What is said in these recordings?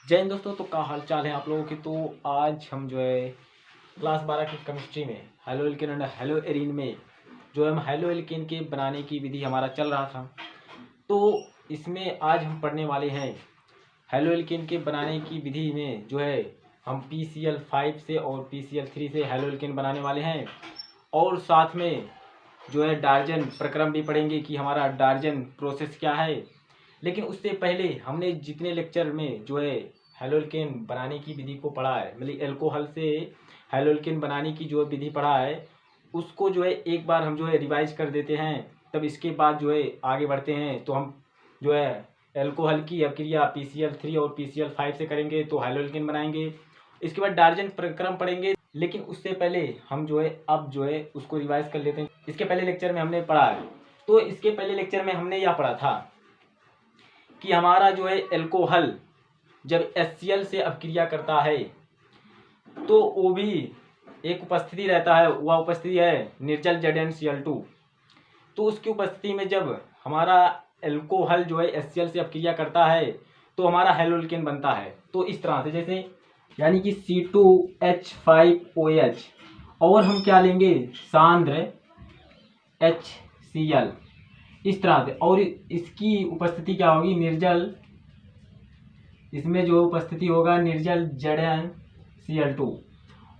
जय हिंद दोस्तों। तो क्या हाल चाल है आप लोगों के। तो आज हम जो है क्लास 12 की केमिस्ट्री में halo alkane and hello arene में जो हम हेलो एल्केन के बनाने की विधि हमारा चल रहा था। तो इसमें आज हम पढ़ने वाले हैं हेलो एल्केन के बनाने की विधि में जो है हम PCl5 से और PCl3 से हेलो एल्केन बनाने वाले हैं। और साथ में जो है डार्जन प्रक्रम भी पढ़ेंगे कि हमारा डार्जन प्रोसेस क्या है। लेकिन उससे पहले हमने जितने लेक्चर में जो है हेलोल्केन बनाने की विधि को पढ़ा है, मतलब एल्कोहल से हेलोल्केन बनाने की जो विधि पढ़ा है, उसको जो है एक बार हम जो है रिवाइज कर देते हैं। तब इसके बाद जो है आगे बढ़ते हैं। तो हम जो है एल्कोहल की अभिक्रिया PCl3 और PCl5 से करेंगे तो हेलोल्केन बनाएंगे। इसके बाद डार्जन प्रक्रम पढ़ेंगे। लेकिन उससे पहले हम जो है अब जो है उसको रिवाइज कर लेते हैं। इसके पहले लेक्चर में हमने पढ़ा है, तो इसके पहले लेक्चर में हमने यह पढ़ा था कि हमारा जो है एल्कोहल जब HCl से अपक्रिया करता है तो वो भी एक उपस्थिति रहता है, वह उपस्थिति है निर्जल ZnCl2। तो उसकी उपस्थिति में जब हमारा एल्कोहल जो है HCl से अपक्रिया करता है तो हमारा हेलोल्केन बनता है। तो इस तरह से जैसे यानी कि C2H5OH और हम क्या लेंगे सांद्र HCl इस तरह से, और इसकी उपस्थिति क्या होगी निर्जल, इसमें जो उपस्थिति होगा निर्जल ZnCl2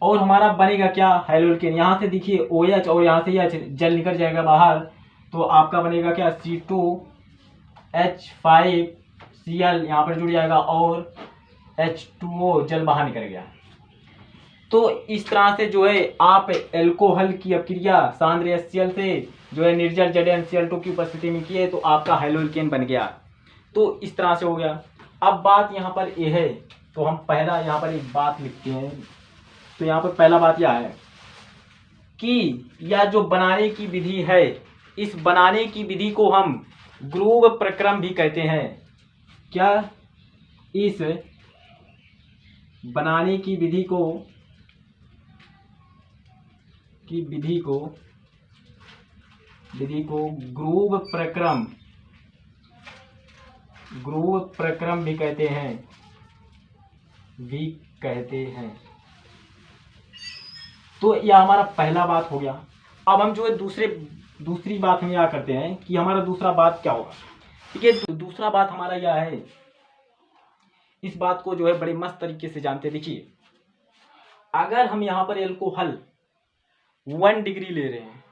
और हमारा बनेगा क्या हेलोल्केन। यहाँ से देखिए OH और यहाँ से यह जल निकल जाएगा बाहर, तो आपका बनेगा क्या C2H5Cl यहाँ पर जुड़ जाएगा और H2O जल बाहर निकल गया। तो इस तरह से जो है आप एल्कोहल की अपक्रिया सांद्र HCl से जो है निर्जल ZnCl2 की उपस्थिति में किए तो आपका हेलोल्केन बन गया। तो इस तरह से हो गया। अब बात यहाँ पर यह है, तो हम पहला यहाँ पर एक बात लिखते हैं। तो यहाँ पर पहला बात यह है कि यह जो बनाने की विधि है, इस बनाने की विधि को हम ग्रूव प्रक्रम भी कहते हैं। क्या इस बनाने की विधि को ग्रूव प्रक्रम भी कहते हैं। तो यह हमारा पहला बात हो गया। अब हम जो है दूसरी बात हम यह करते हैं कि हमारा दूसरा बात क्या होगा। ठीक है, तो दूसरा बात हमारा यह है, इस बात को जो है बड़े मस्त तरीके से जानते हैं। देखिए, अगर हम यहाँ पर एल्कोहल 1 डिग्री ले रहे हैं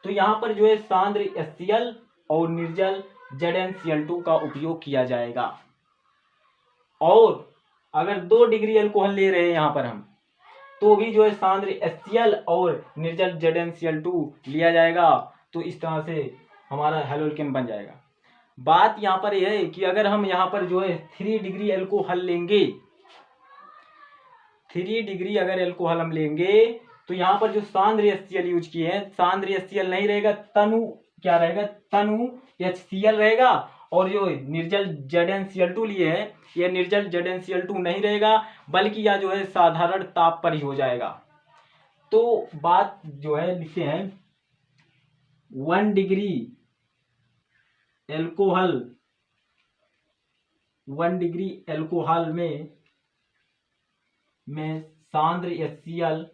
तो यहाँ पर जो है सांद्र HCl और निर्जल ZnCl2 का उपयोग किया जाएगा। और अगर 2 डिग्री एल्कोहल ले रहे हैं यहाँ पर हम, तो भी जो है सांद्र HCl और निर्जल ZnCl2 लिया जाएगा। तो इस तरह से हमारा हेलोल्केन बन जाएगा। बात यहाँ पर यह है कि अगर हम यहाँ पर जो है 3 डिग्री एल्कोहल लेंगे, 3 डिग्री अगर एल्कोहल हम लेंगे तो यहाँ पर जो सांद्र HCl यूज किए हैं, सांद्र HCl नहीं रहेगा, तनु क्या रहेगा, तनु HCl रहेगा। और जो निर्जल ZnCl2 लिए हैं, यह निर्जल ZnCl2 नहीं रहेगा, बल्कि यह जो है साधारण ताप पर ही हो जाएगा। तो बात जो है लिखते हैं 1 डिग्री एल्कोहल, 1 डिग्री एल्कोहल में सांद्र HCl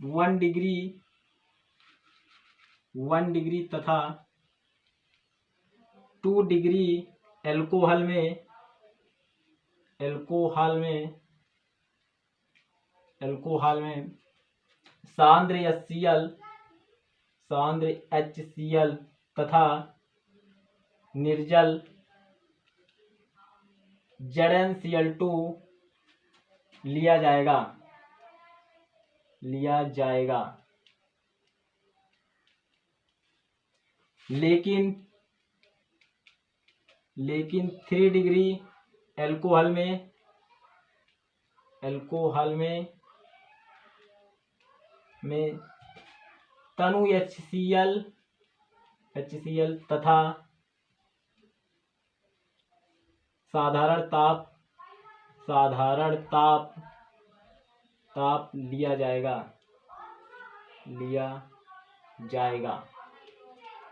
1 डिग्री तथा 2 डिग्री एल्कोहल में सांद्र HCl तथा निर्जल ZnCl2 लिया जाएगा। लेकिन 3 डिग्री एल्कोहल में तनु HCl तथा साधारण ताप लिया जाएगा।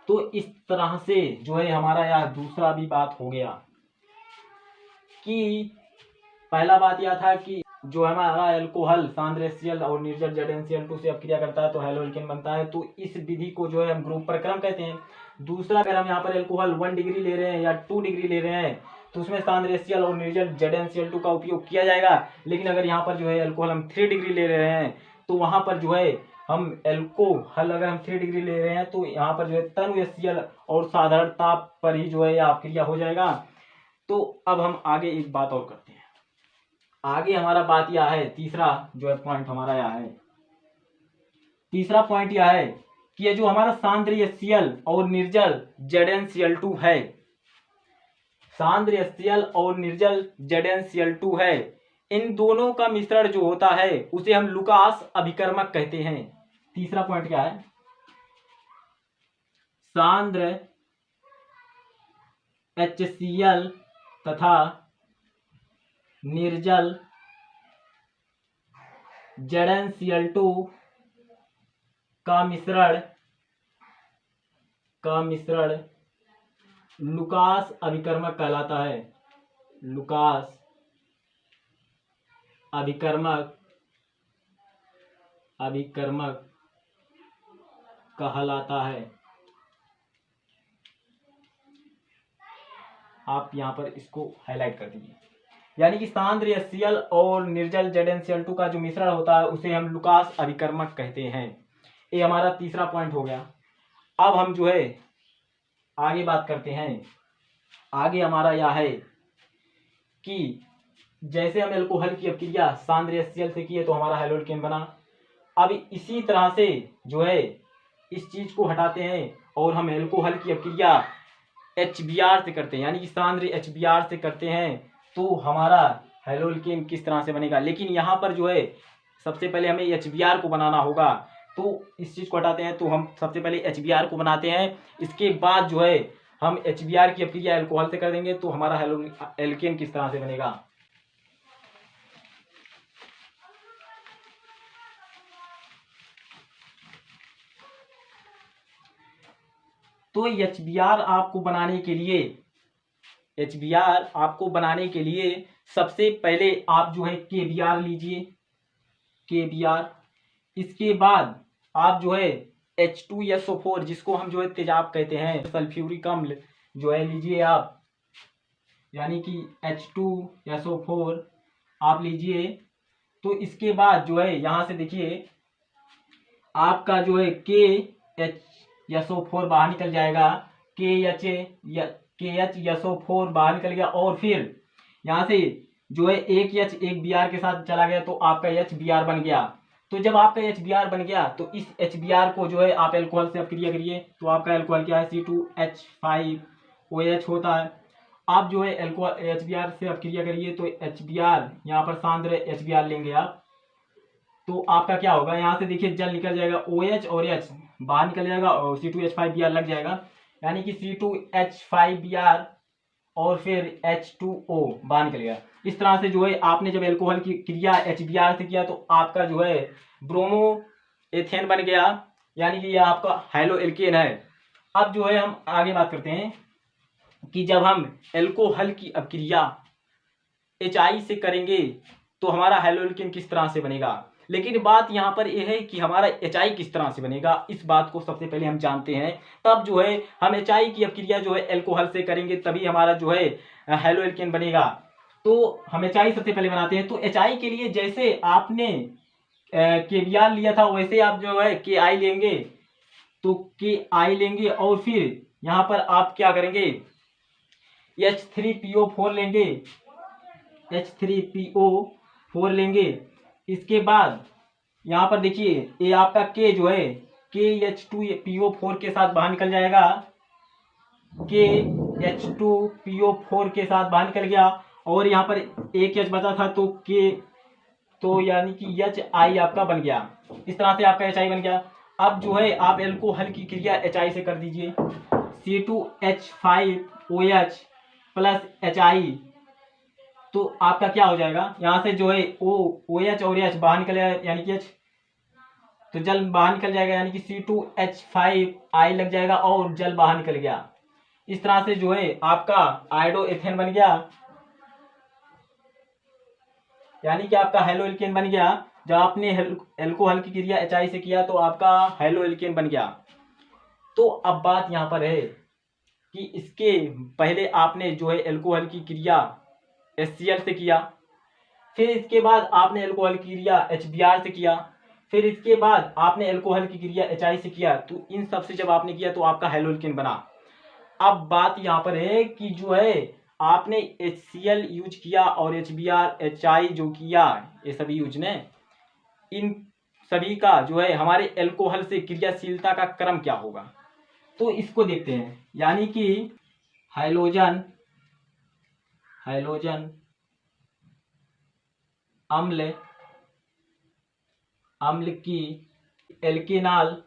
तो इस तरह से जो है हमारा यह दूसरा भी बात हो गया। कि पहला बात यह था कि जो हमारा एल्कोहल सांद्र HCl और निर्जल ZnCl2 से अपक्रिया करता है तो हैलोएल्केन बनता है, तो इस विधि को जो है हम ग्रुप प्रक्रम कहते हैं। दूसरा, अगर हम यहाँ पर एल्कोहल 1 डिग्री ले रहे हैं या 2 डिग्री ले रहे हैं तो उसमें सांद्र HCl और निर्जल ZnCl2 का उपयोग किया जाएगा। लेकिन अगर यहाँ पर जो है एल्कोहल हम 3 डिग्री ले रहे हैं तो वहां पर जो है हम एल्कोहल अगर हम 3 डिग्री ले रहे हैं तो यहाँ पर जो है तनु HCl और साधारण ताप पर ही जो है अपक्रिया हो जाएगा। तो अब हम आगे एक बात और करते हैं। आगे हमारा बात यह है, तीसरा जो है पॉइंट हमारा यह है, तीसरा पॉइंट यह है कि ये जो हमारा सांद्र HCl और निर्जल ZnCl2 है, सांद्र HCl और निर्जल ZnCl2 है, इन दोनों का मिश्रण जो होता है उसे हम लुकास अभिकर्मक कहते हैं। तीसरा पॉइंट क्या है, सांद्र HCl तथा निर्जल ZnCl2 का मिश्रण लुकास अभिकर्मक कहलाता है। लुकास अभिकर्मक कहलाता है। आप यहां पर इसको हाईलाइट कर दीजिए, यानी कि सांद्र HCl और निर्जल ZnCl2 का जो मिश्रण होता है उसे हम लुकास अभिकर्मक कहते हैं। ये हमारा तीसरा पॉइंट हो गया। अब हम जो है आगे बात करते हैं। आगे हमारा यह है कि जैसे हम एल्कोहल की अपक्रिया सांद्र HCl से किए तो हमारा हैलोएल्केन बना। अब इसी तरह से जो है इस चीज को हटाते हैं और हम एल्कोहल की अपक्रिया HBr से करते हैं, यानी कि सांद्र HBr से करते हैं तो हमारा हैलोएल्केन किस तरह से बनेगा। लेकिन यहाँ पर जो है सबसे पहले हमें HBr को बनाना होगा, तो इस चीज को हटाते हैं तो हम सबसे पहले HBr को बनाते हैं। इसके बाद जो है हम HBr की अपक्रिया एल्कोहल से कर देंगे तो हमारा हैलोएल्केन किस तरह से बनेगा। तो HBr आपको बनाने के लिए सबसे पहले आप जो है KBr लीजिए, KBr। इसके बाद आप जो है H2SO4 जिसको हम जो है तेजाब कहते हैं, सल्फ्यूरिक अम्ल जो है लीजिए आप, यानी कि H2SO4 आप लीजिए। तो इसके बाद जो है यहाँ से देखिए आपका जो है KHSO4 बाहर निकल जाएगा, KHSO4 बाहर निकल गया और फिर यहाँ से जो है एक H एक Br के साथ चला गया तो आपका HBr बन गया। तो जब आपका HBr बन गया तो इस HBr को जो है आप एल्कोहल से अपक्रिया करिए तो आपका एल्कोहल क्या है, C2H5OH होता है। आप जो है एल्कोहल HBr से अपक्रिया करिए तो HBr यहाँ पर सांद्र HBr लेंगे आप, तो आपका क्या होगा, यहाँ से देखिए जल निकल जाएगा, OH और H बाहर निकल जाएगा और C2H5Br लग जाएगा, यानी कि C2H5Br और फिर H2O बाहर निकल गया। इस तरह से जो है आपने जब एल्कोहल की क्रिया HBr से किया तो आपका जो है ब्रोमो एथेन बन गया, यानी कि यह आपका हैलोएल्केन है। अब जो है हम आगे बात करते हैं कि जब हम एल्कोहल की अपक्रिया HI से करेंगे तो हमारा हैलोएल्केन किस तरह से बनेगा। लेकिन बात यहाँ पर यह है कि हमारा HI किस तरह से बनेगा, इस बात को सबसे पहले हम जानते हैं। तब जो है हम HI की अपक्रिया जो है एल्कोहल से करेंगे तभी हमारा जो है हैलोएल्केन बनेगा। तो हम HI सबसे पहले बनाते हैं। तो HI के लिए जैसे आपने KBr लिया था वैसे आप जो है KI लेंगे, तो KI लेंगे और फिर यहाँ पर आप क्या करेंगे, H3PO4 लेंगे, H3PO4 लेंगे। इसके बाद यहाँ पर देखिए ये आपका K जो है KH2PO4 के साथ बाहर निकल जाएगा, KH2PO4 के साथ बाहर निकल गया और यहाँ पर एक H बचा था तो तो यानी कि HI आपका बन गया। इस तरह से आपका HI बन गया। अब जो है आप एल्कोहल की क्रिया HI से कर दीजिए, C2H5OH प्लस HI, तो आपका क्या हो जाएगा, यहाँ से जो है OH और H बाहर निकल जाएगा, यानी कि H तो जल बाहर निकल जाएगा, यानी कि C2H5I लग जाएगा और जल बाहर निकल गया। इस तरह से जो है आपका आयोडो एथेन बन गया। यानी कि आपका हेलो एल्केन बन गया। जब आपने एल्कोहल की क्रिया HI से किया तो आपका हेलो एल्केन बन गया। तो अब बात यहाँ पर है कि इसके पहले आपने जो है एल्कोहल की क्रिया HCl से किया, फिर इसके बाद आपने एल्कोहल की क्रिया HBr से किया, फिर इसके बाद आपने एल्कोहल की क्रिया HI से किया। तो इन सब से जब आपने किया तो आपका हेलो एल्केन बना। अब बात यहाँ पर है कि जो है आपने HCl यूज किया और HBr HI जो किया, ये सभी यूज ने, इन सभी का जो है हमारे एल्कोहल से क्रियाशीलता का क्रम क्या होगा, तो इसको देखते हैं। यानी कि हाइड्रोजन अम्ल की एल्केनॉल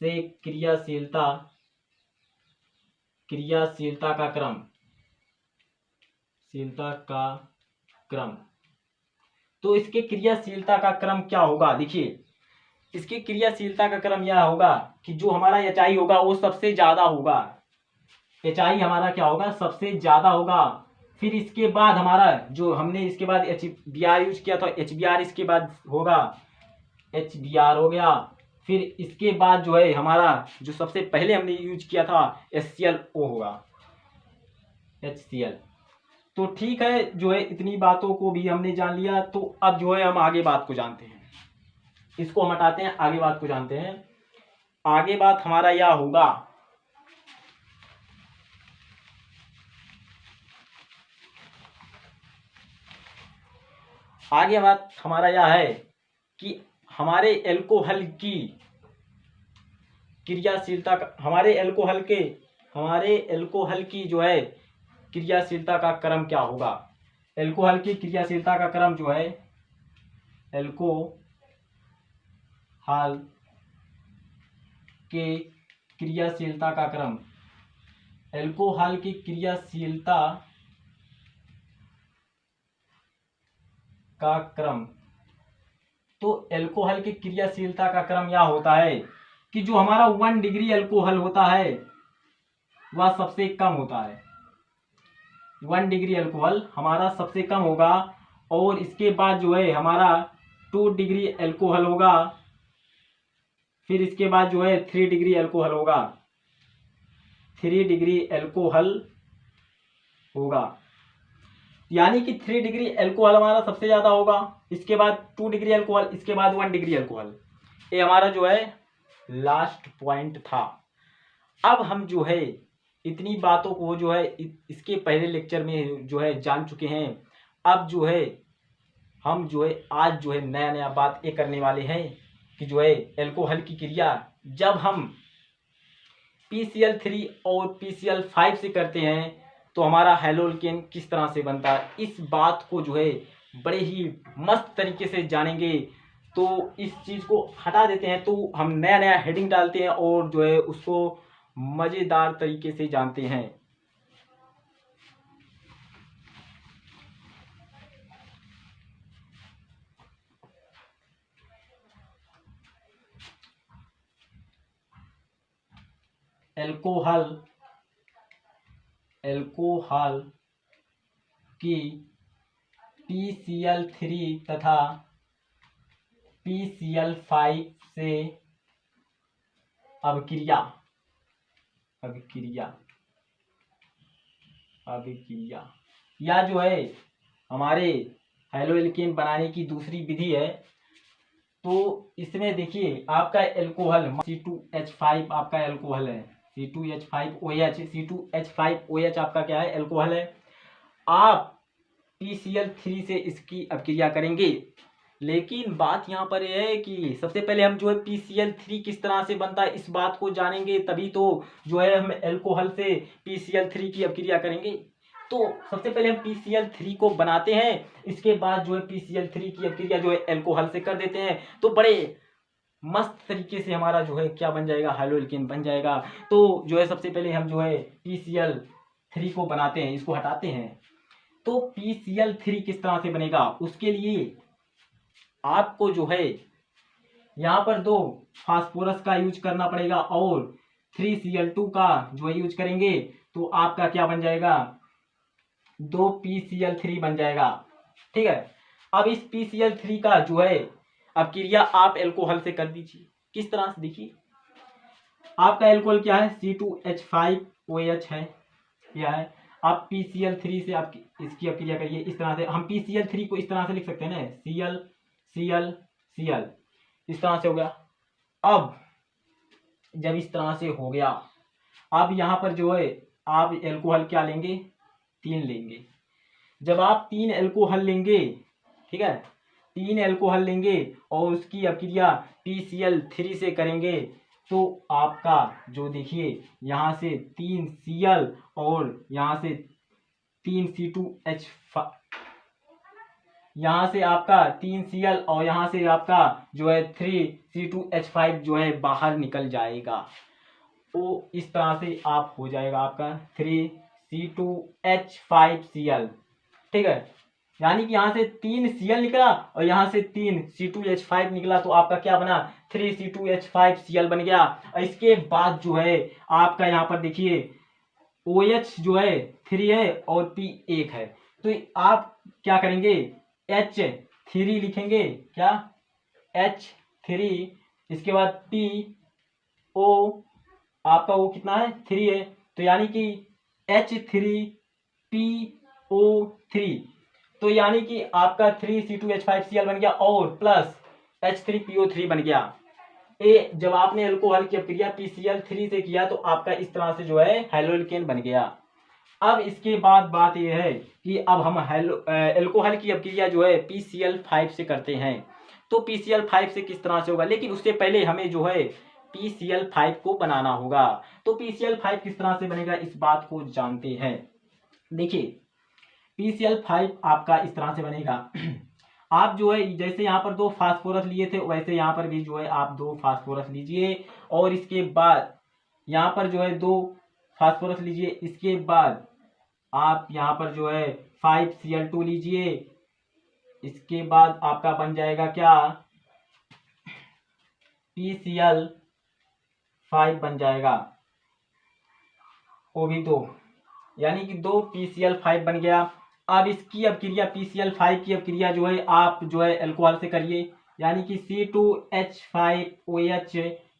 से क्रियाशीलता का क्रम। तो इसके क्रियाशीलता का क्रम क्या होगा, देखिए इसकी क्रियाशीलता का क्रम यह होगा कि जो हमारा HI होगा वो सबसे ज्यादा होगा। HI हमारा क्या होगा, सबसे ज्यादा होगा। फिर इसके बाद हमारा जो हमने इसके बाद HBr यूज किया था, HBr इसके बाद होगा, HBr हो गया। फिर इसके बाद जो है हमारा जो सबसे पहले हमने यूज किया था HCl, वो होगा HCl। तो ठीक है, जो है इतनी बातों को भी हमने जान लिया। तो अब जो है हम आगे बात को जानते हैं, इसको हम हटाते हैं, आगे बात को जानते हैं। आगे बात हमारा यह होगा, आगे बात हमारा यह है कि हमारे एल्कोहल की क्रियाशीलता का, हमारे एल्कोहल की जो है क्रियाशीलता का क्रम क्या होगा। एल्कोहल की क्रियाशीलता का क्रम जो है, एल्कोहल के क्रियाशीलता का क्रम, एल्कोहल की क्रियाशीलता का क्रम। तो एल्कोहल की क्रियाशीलता का क्रम यह होता है कि जो हमारा 1 डिग्री एल्कोहल होता है वह सबसे कम होता है। 1 डिग्री एल्कोहल हमारा सबसे कम होगा, और इसके बाद जो है हमारा 2 डिग्री एल्कोहल होगा, फिर इसके बाद जो है 3 डिग्री एल्कोहल होगा, 3 डिग्री एल्कोहल होगा। यानी कि 3 डिग्री एल्कोहल हमारा सबसे ज्यादा होगा, इसके बाद 2 डिग्री एल्कोहल, इसके बाद 1 डिग्री एल्कोहल। ये हमारा जो है लास्ट पॉइंट था। अब हम जो है इतनी बातों को जो है इसके पहले लेक्चर में जो है जान चुके हैं। अब जो है हम जो है आज जो है नया बात ये करने वाले हैं कि जो है एल्कोहल की क्रिया जब हम PCl3 और PCl5 से करते हैं तो हमारा हेलो एल्केन किस तरह से बनता है, इस बात को जो है बड़े ही मस्त तरीके से जानेंगे। तो इस चीज़ को हटा देते हैं, तो हम नया हेडिंग डालते हैं और जो है उसको मज़ेदार तरीके से जानते हैं। एल्कोहल की PCl3 तथा PCl5 से अभिक्रिया या जो है हमारे हेलो एल्केन बनाने की दूसरी विधि है। तो इसमें देखिए आपका एल्कोहल C2H5 आपका एल्कोहल है, C2H5OH, C2H5OH आपका क्या है, एल्कोहल है। आप PCl3 से इसकी अभिक्रिया करेंगे, लेकिन बात यहाँ पर यह है कि सबसे पहले हम जो है PCl3 किस तरह से बनता है इस बात को जानेंगे, तभी तो जो है हम एल्कोहल से PCl3 की अभिक्रिया करेंगे। तो सबसे पहले हम PCl3 को बनाते हैं, इसके बाद जो है PCl3 की अभिक्रिया जो है एल्कोहल से कर देते हैं, तो बड़े मस्त तरीके से हमारा जो है क्या बन जाएगा, हेलो एल्केन बन जाएगा। तो जो है सबसे पहले हम जो है PCl3 को बनाते हैं, इसको हटाते हैं। तो PCl3 किस तरह से बनेगा, उसके लिए आपको जो है यहाँ पर 2 फास्फोरस का यूज करना पड़ेगा और 3Cl2 का जो है यूज करेंगे तो आपका क्या बन जाएगा, 2PCl3 बन जाएगा। ठीक है, अब इस PCl3 का जो है अब क्रिया आप एल्कोहल से कर दीजिए। किस तरह से, देखिए आपका एल्कोहल क्या है, C2H5OH है, क्या है, आप PCl3 से आप इसकी क्रिया करिए। इस तरह से हम PCl3 को इस तरह से लिख सकते हैं ना, Cl Cl Cl, इस तरह से हो गया। अब जब इस तरह से हो गया, अब यहां पर जो है आप एल्कोहल क्या लेंगे, 3 लेंगे। जब आप 3 एल्कोहल लेंगे, ठीक है, 3 एल्कोहल लेंगे और उसकी अक्रिया PCl3 से करेंगे तो आपका जो देखिए यहां से 3Cl और यहां से 3C2H5, यहां से आपका 3Cl और यहां से आपका जो है 3C2H5 जो है बाहर निकल जाएगा। तो इस तरह से आप हो जाएगा आपका 3C2H5Cl। ठीक है, यानी कि यहां से 3Cl निकला और यहां से 3C2H5 निकला तो आपका क्या बना, 3C2H5Cl बन गया। और इसके बाद जो है आपका यहाँ पर देखिए OH जो है 3 है और P 1 है, तो आप क्या करेंगे, H3 लिखेंगे, क्या H3, इसके बाद PO, आपका वो कितना है, 3 है, तो यानी कि H3PO3, तो यानी कि आपका 3C2H5Cl बन गया और प्लस H3PO3 बन गया। ए जब आपने एल्कोहल की क्रिया PCl3 से किया तो आपका इस तरह से जो है हेलोएल्केन बन गया। अब इसके बाद बात यह है कि अब हम एल्कोहल की क्रिया जो है PCl5 से करते हैं, तो PCl5 से किस तरह से होगा, लेकिन उससे पहले हमें जो है PCl5 को बनाना होगा। तो PCl5 किस तरह से बनेगा इस बात को जानते हैं। देखिए PCl5 आपका इस तरह से बनेगा आप जो है जैसे यहाँ पर 2 फास्फोरस लिए थे वैसे यहाँ पर भी जो है आप 2 फास्फोरस लीजिए और इसके बाद यहाँ पर जो है 2 फास्फोरस लीजिए। इसके बाद आप यहाँ पर जो है 5Cl2 लीजिए। इसके बाद आपका बन जाएगा क्या, PCl5 बन जाएगा, वो भी 2, यानी कि 2 PCl5 बन गया। अब इसकी क्रिया PCl5 की क्रिया जो है आप जो है एल्कोहल से करिए, यानी कि C2H5OH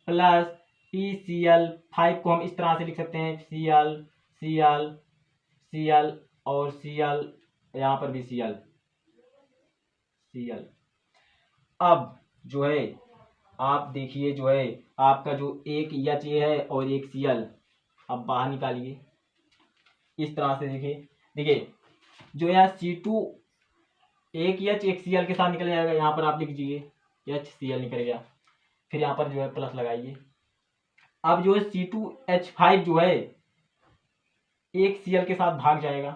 प्लस PCl5 को हम इस तरह से लिख सकते हैं, Cl Cl Cl और Cl, यहाँ पर भी Cl Cl। अब जो है आप देखिए जो है आपका जो एक H है और एक Cl, अब बाहर निकालिए इस तरह से। देखिए जो यहाँ C2 एक H एक Cl के साथ निकल जाएगा, यहाँ पर आप लिख दीजिए HCl निकल गया, फिर यहाँ पर जो है प्लस लगाइए। अब जो है C2H5 जो है एक Cl के साथ भाग जाएगा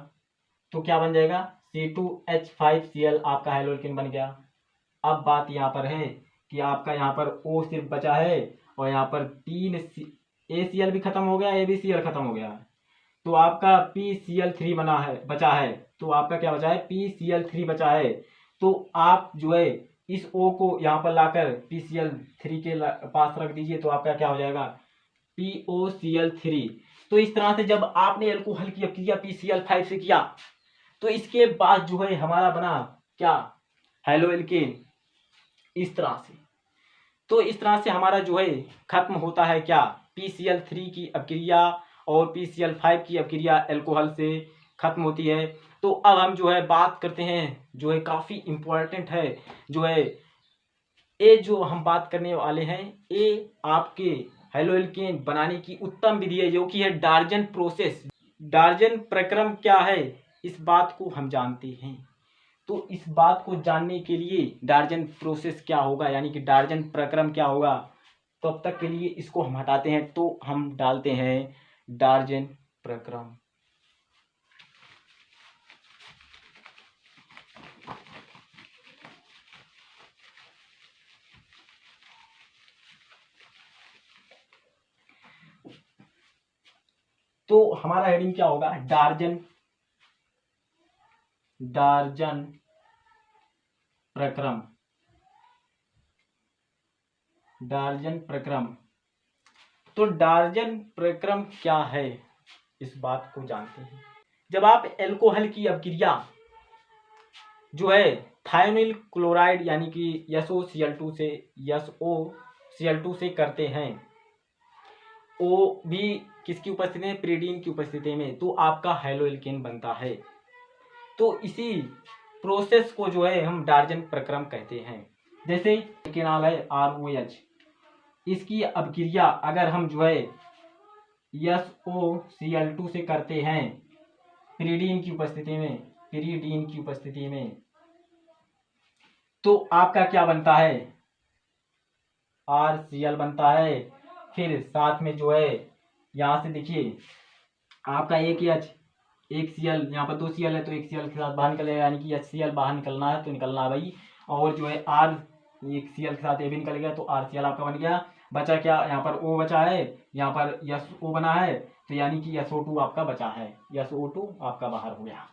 तो क्या बन जाएगा, C2H5Cl आपका हेलोएल्केन बन गया। अब बात यहाँ पर है कि आपका यहाँ पर O सिर्फ बचा है और यहाँ पर 3 ACl भी खत्म हो गया, AbCl खत्म हो गया, तो आपका PCl3 बचा है, तो आपका क्या बचा है, PCl3 बचा है। तो आप जो है इस O को यहाँ पर लाकर PCl3 के पास रख दीजिए तो आपका क्या हो जाएगा, POCl3। तो इस तरह से जब आपने एल्कोहल की क्रिया PCl5 से किया तो इसके बाद जो है हमारा बना क्या, हेलोएल्केन, इस तरह से। तो इस तरह से हमारा जो है खत्म होता है क्या, PCl3 की अपक्रिया और PCl5 की अपक्रिया एल्कोहल से खत्म होती है। तो अब हम जो है बात करते हैं जो है काफी इंपॉर्टेंट है, जो है ये जो हम बात करने वाले हैं ये आपके हेलोएल्केन बनाने की उत्तम विधि है, जो कि है डार्जन प्रोसेस। डार्जन प्रक्रम क्या है इस बात को हम जानते हैं, तो इस बात को जानने के लिए डार्जन प्रोसेस क्या होगा यानी कि डार्जन प्रक्रम क्या होगा, तो अब तक के लिए इसको हम हटाते हैं तो हम डालते हैं डार्जन प्रक्रम। तो हमारा हेडिंग क्या होगा, डार्जन प्रक्रम। डार्जन प्रक्रम तो डार्जन प्रक्रम क्या है, इस बात को जानते हैं। जब आप एल्कोहल की अपक्रिया जो है थायोनिल क्लोराइड यानी कि SOCl2 से करते हैं, वो भी किसकी उपस्थिति में, पिरीडीन की उपस्थिति में, तो आपका हैलोएल्केन बनता है। तो इसी प्रोसेस को जो है हम डार्जन प्रक्रम कहते हैं। जैसे एल्केनॉल है ROH, इसकी अपक्रिया अगर हम जो है SOCl2 से करते हैं पिरीडीन की उपस्थिति में, तो आपका क्या बनता है, RCl बनता है। फिर साथ में जो है यहाँ से देखिए आपका एक Cl, यहाँ पर 2 Cl है तो एक Cl के साथ बाहर निकलेगा, यानी कि HCl बाहर निकलना है तो निकलना है भाई। और जो है एक Cl के साथ ये भी निकल गया तो RCl आपका बन गया। बचा क्या, यहाँ पर O बचा है, यहाँ पर SO बना है, तो यानी कि SO2 आपका बचा है, SO2 आपका बाहर हो गया।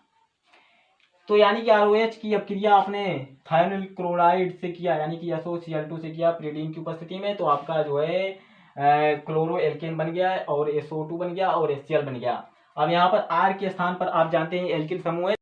तो यानी कि ROH की अपक्रिया आपने थायोनिल क्लोराइड से किया, यानी कि SOCl2 से किया पिरीडीन की उपस्थिति में, तो आपका जो है क्लोरो एल्केन बन गया और SO2 बन गया और HCl बन गया। अब यहाँ पर R के स्थान पर आप जानते हैं एल्किल समूह है।